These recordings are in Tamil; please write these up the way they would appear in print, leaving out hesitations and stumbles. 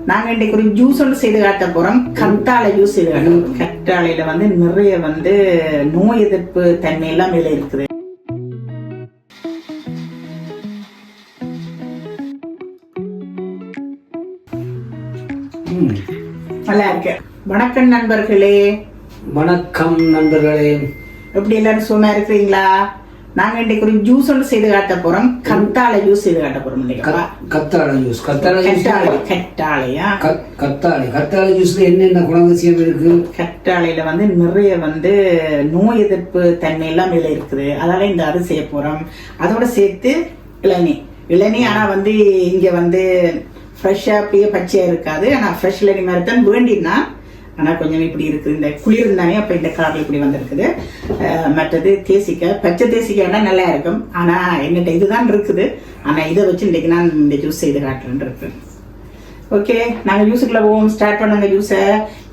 நாங்க இன்றைக்கு ஒரு ஜூஸ் ஒன்று செய்து காட்ட போறோம். கத்தாழை ஜூஸ் செய்து காட்ட போறோம். கத்தாழையில நிறைய நோய் எதிர்ப்பு தன்மை எல்லாம் இதுல இருக்குது. நல்லா இருக்கு. வணக்கம் நண்பர்களே. வணக்கம் நண்பர்களே. எப்படி எல்லாரும் சும்மா இருக்கிறீங்களா? நாங்க இன்றைக்கு ஒரு ஜூஸ் ஒன்று செய்து காட்ட போறோம். கத்தாழை ஜூஸ் செய்து காட்ட போறோம். கத்தாழை ஜூஸ்ல என்னென்ன குணாதிசயம் இருக்கு? கத்தாழையில நிறைய நோய் எதிர்ப்பு தன்மை எல்லாம் இதுல இருக்குது. அதனால இந்த அது செய்ய போறோம். அதோட சேர்த்து இளநீ ஆனா இங்க ஃப்ரெஷ்ஷா அப்படியே பச்சையா இருக்காது. ஆனா ஃப்ரெஷ் இளநீ மாதிரி தான் வேண்டினா, ஆனா கொஞ்சம் இப்படி இருக்குது. இந்த குளிர் தானே, அப்ப இந்த கலர்ல இப்படி வந்திருக்குது. மற்றது தேசிக்காய், பச்சை தேசிக்காய்னா நல்லா இருக்கும். ஆனா எங்கிட்ட இதுதான் இருக்குது. ஆனா இதை வச்சு இன்னைக்கு நான் இந்த ஜூஸ் செய்து காட்டுறேன் இருக்கு. ஓகே, நாங்க ஜூஸுக்குள்ள போவோம். ஸ்டார்ட் பண்ணுங்க ஜூஸை.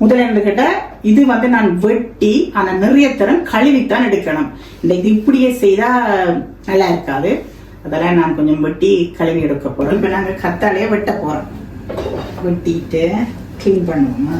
முதல்ல என்ன கேட்டா, இது நான் வெட்டி ஆனா நிறைய தரம் கழுவித்தான் எடுக்கணும். இந்த இது இப்படியே செய்தா நல்லா இருக்காது. அதெல்லாம் நான் கொஞ்சம் வெட்டி கழுவி எடுக்க போறோம். இப்ப நாங்க கத்தாழைய வெட்ட போறோம். வெட்டிட்டு கிளீன் பண்ணுவோமா.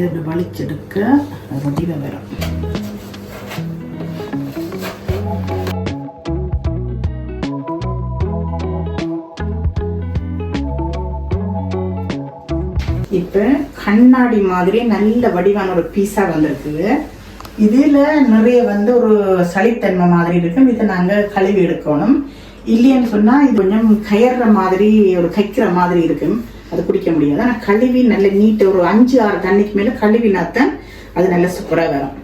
இப்படி வலிச்செடுக்க வடிவ வரும். இப்ப கண்ணாடி மாதிரி நல்ல வடிவான ஒரு பீஸா வந்திருக்குது. இதுல நிறைய ஒரு சளித்தன்மை மாதிரி இருக்கும். இதை நாங்க கழுவி எடுக்கணும். இல்லைன்னு சொன்னா இது கொஞ்சம் கயற மாதிரி, ஒரு கைக்கிற மாதிரி இருக்கும். அது குடிக்க முடியாது. ஆனால் கழுவி நல்ல நீட்டை ஒரு 5-6 தண்ணிக்கு மேலே கழுவினாத்தான் அது நல்ல சூப்பராக வரும்.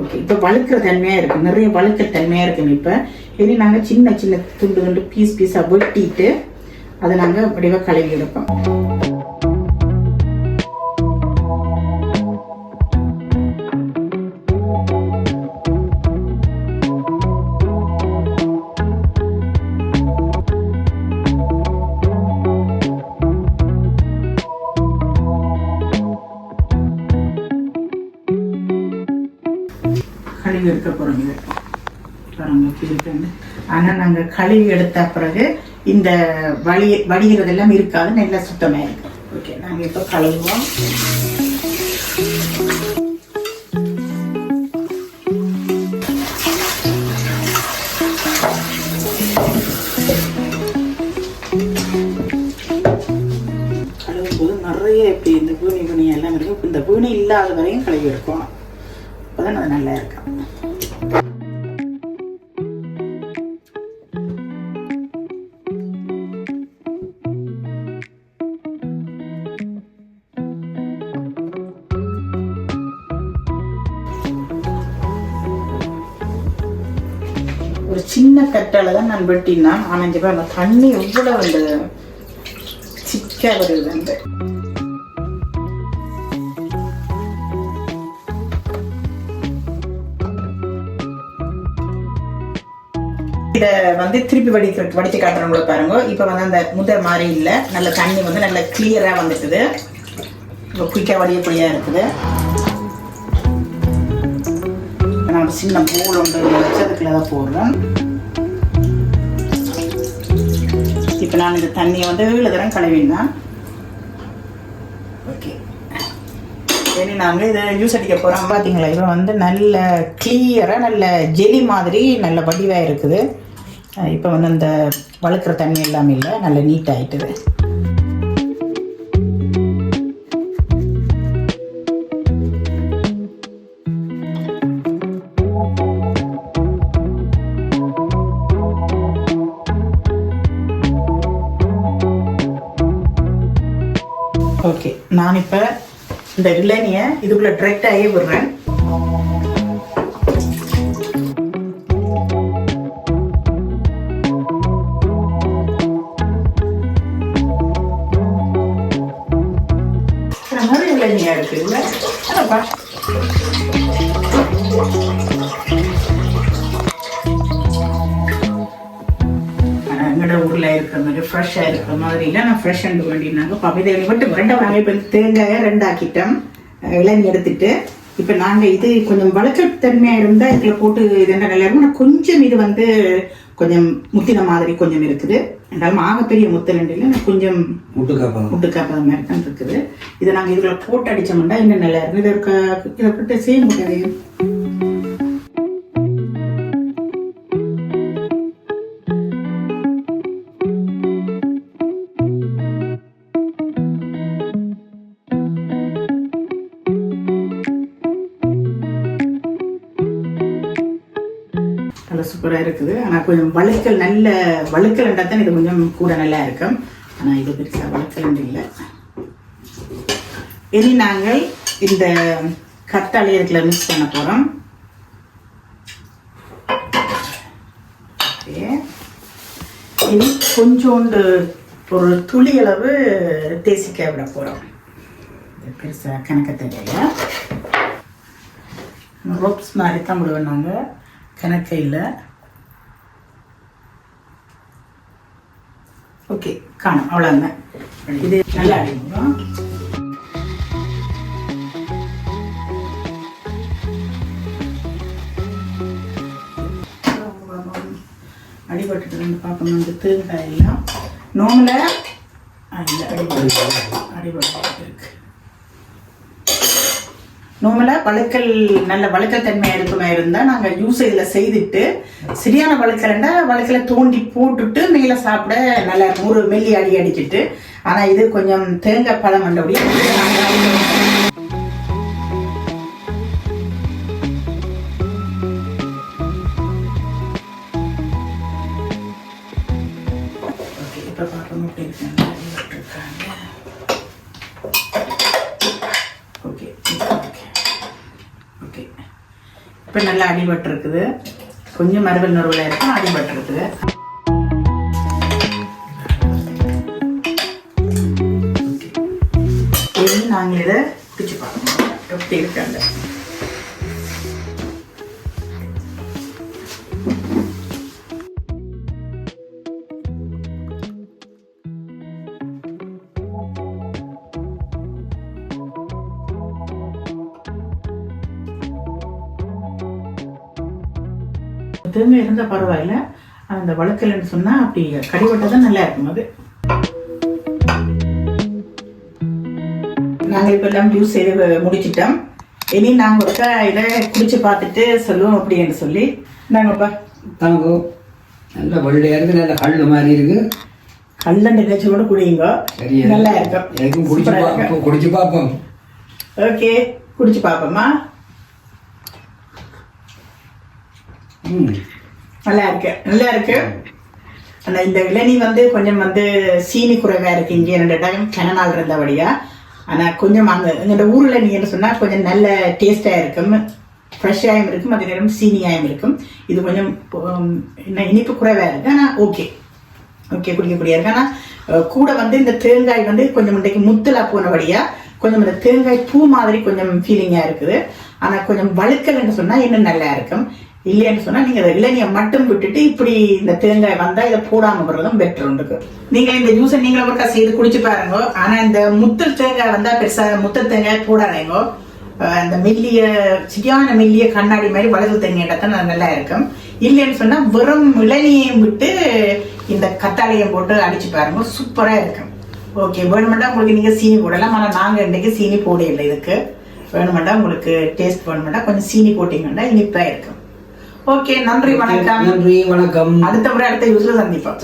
ஓகே, இப்போ வழுக்கிற தன்மையாக இருக்கும். நிறைய வழுக்கிற தன்மையாக இருக்கும். இப்போ இனி நாங்கள் சின்ன சின்ன துண்டு பீஸாக வெட்டிட்டு அதை நாங்கள் வடிவாக கழுவி எடுப்போம். கழுவி எடுக்க போறோம். இது பாருங்க எப்படி இருக்கு. ஆனா நாங்க கழுவி எடுத்த பிறகு இந்த வடிகிறதெல்லாம் இருக்காது, நல்லா சுத்தமா இருக்கு. ஓகே, நாங்க இப்ப கழுவுவோம். கழுவும் போது நிறைய இப்படி இந்த பூனி எல்லாம் இருக்கு. இந்த பூனி இல்லாத வரையும் கழுவி எடுக்கணும். அப்பதான் அது நல்லா இருக்கும். ஒரு சின்ன கட்டால தான் நான் வெட்டினா. ஆனஞ்சு அந்த தண்ணி எவ்வளவு சிக்கா வருது. இதை திருப்பி வடிச்சு காட்டுறவங்கள பாருங்க. இப்ப அந்த முதல் மாதிரி இல்லை, நல்ல தண்ணி நல்ல கிளியரா வந்துட்டுது. குயிக்கா வடியக்கூடியா இருக்குது. நான் சின்ன போல் ஒன்று வச்சு அதுக்குள்ளதான் போடுறேன். இப்ப நான் இந்த தண்ணியை 7 தரம் கழுவினா. ஓகே, இனி நாங்க இதை ஜூஸ் அடிக்க போறோம். பாத்தீங்களா, இது நல்ல கிளியரா நல்ல ஜெலி மாதிரி நல்ல வடிவா இருக்குது. இப்போ அந்த வழுக்கிற தண்ணி எல்லாமே இல்லை, நல்ல நீட் ஆயிட்டுது. ஓகே, நான் இப்போ இந்த இளநியை இதுக்குள்ளே டைரெக்டாகவே விடுறேன். எங்களோட ஊர்ல இருக்கிற மாதிரி ஃப்ரெஷ்ஷா இருக்கிற மாதிரி இல்லை. நான் ஃப்ரெஷ் அண்ட் வேண்டினாங்க பப்பிதை விட்டு ரெண்டாக இப்போ தேங்காயை ரெண்டாக்கிட்டோம், இளநி எடுத்துட்டு. இப்போ நாங்கள் இது கொஞ்சம் வழக்கத்தன்மையாக இருந்தால் இதில் போட்டு இது என்ன நல்லா இருக்கும். ஆனால் கொஞ்சம் இது வந்து கொஞ்சம் முத்தின மாதிரி கொஞ்சம் இருக்குது. இருந்தாலும் ஆகப்பெரிய முத்தல் இல்லை, கொஞ்சம் முட்டுக்காப்பா மாதிரி தான் இருக்குது. இதை நாங்கள் இதில் போட்டு அடித்தோம்னா இன்னும் நல்லா இருக்கும். இதை போட்டு செய்ய முடியாது. நல்லா சூப்பராக இருக்குது. ஆனால் கொஞ்சம் வழுக்கல் நல்ல வழுக்கல் இருந்தால் தான் இது கொஞ்சம் கூட நல்லா இருக்கும். ஆனால் இது பெருசாக வழுக்கல் இல்லை. இனி நாங்கள் இந்த கத்தாழை இதுல மிக்ஸ் பண்ண போகிறோம். இனி கொஞ்சோண்டு ஒரு துளி அளவு தேசிக்காய் விட போகிறோம். பெருசாக கணக்கத்தடையா ரோப்ஸ் மாதிரி தான் விடுவோம் நாங்கள், கணக்கையில். ஓகே காணும் அவ்வளோங்க. இது நல்லா அடிக்கும். அடிபட்டு வந்து பார்க்கணும். இந்த தேங்காயெல்லாம் நோம்பில் அடிபட்டு இருக்கு. நோம்பில் வழுக்கல் நல்ல வழுக்கல் தன்மை இருக்குமா இருந்தால் நாங்கள் ஜூஸ் இதில் செய்துட்டு, சரியான வழுக்கல்ண்டா வழுக்கலை தோண்டி போட்டுட்டு மேலே சாப்பிட நல்லா இருக்கும். ஒரு மெல்லி அடிச்சிட்டு. ஆனால் இது கொஞ்சம் தேங்காய் பழம் வந்தபடியே இப்போ பார்க்கணும் அப்படி இருக்காங்க. ஓகே ஓகே இப்போ நல்லா அடிபட்டு இருக்குது. கொஞ்சம் மரபல் நுறுவலாக இருக்கும், அடிபட்டு இருக்குது. இனி நாங்கள் இதை பிடிச்சி பார்க்கணும் எப்படி இருக்காங்க. தேங்காய் இருந்தால் பரவாயில்ல, அந்த வழுக்கல்னு சொன்னால் அப்படி கடிபட்டதான் நல்லா இருக்கும். அது நாங்கள் இப்போ எல்லாம் ஜூஸ் செய்து முடிச்சிட்டோம். இனி நாங்கள் ஒருக்கா இதை குடிச்சு பார்த்துட்டு சொல்லுவோம் அப்படின்னு சொல்லி. நாங்கப்பா தாங்கோ நல்ல வெள்ளையா இருக்கு, நல்ல கல்லு மாதிரி இருக்கு. கல்லண்டை தேய்ச்சி கூட குடிங்க, நல்லா இருக்கும். எனக்கும் குடிச்சு பார்ப்போம். ஓகே குடிச்சு பார்ப்போமா. நல்லா இருக்கு, நல்லா இருக்கு. ஆனால் இந்த இளநீ வந்து கொஞ்சம் வந்து சீனி குறைவா இருக்கு. இங்கே 2 டைம் கனநாள் இருந்தபடியா. ஆனால் கொஞ்சம் அங்கே எங்களோட ஊரில் நீங்கன்னு சொன்னால் கொஞ்சம் நல்ல டேஸ்டாக இருக்கும், ஃப்ரெஷ்ஷாகவும் இருக்கும், அதே நேரம் சீனியாகவும் இருக்கும். இது கொஞ்சம் இனிப்பு குறைவாக இருக்கு. ஆனால் ஓகே ஓகே குடிக்கக்கூடிய இருக்கு. ஆனால் கூட வந்து இந்த தேங்காய் வந்து கொஞ்சம் இன்றைக்கு முத்தலா போனபடியா கொஞ்சம் இந்த தேங்காய் பூ மாதிரி கொஞ்சம் ஃபீலிங்காக இருக்குது. ஆனால் கொஞ்சம் வழுக்கல்னு சொன்னால் இன்னும் நல்லா இருக்கும். இல்லைன்னு சொன்னா நீங்க இளநியை மட்டும் விட்டுட்டு இப்படி இந்த தேங்காய் வந்தா இதை போடாம போறதும் பெட்டர் உண்டு. நீங்க இந்த ஜூஸை நீங்கள ஒருக்கா செய்து குடிச்சு பாருங்க. ஆனா இந்த முத்தல் தேங்காய் வந்தா பெருசா முத்தல் தேங்காய் போடாதீங்க. அந்த மெல்லிய சரியான மெல்லிய கண்ணாடி மாதிரி வலது தேங்காய் தான் நல்லா இருக்கும். இல்லைன்னு சொன்னா வெறும் இளநியையும் விட்டு இந்த கத்தாழையை போட்டு அடிச்சு பாருங்க, சூப்பரா இருக்கும். ஓகே வேணுமெண்டா உங்களுக்கு நீங்க சீனி போடலாம். ஆனா நாங்க இன்னைக்கு சீனி போட இல்லை. இதுக்கு வேணுமெண்டா உங்களுக்கு டேஸ்ட் வேணுமெண்டா கொஞ்சம் சீனி போட்டீங்கன்னா இனிப்பா இருக்கும். ஓகே நன்றி வணக்கம். நன்றி வணக்கம். அடுத்த முறை அடுத்த யூஸ்ல சந்திப்போம்.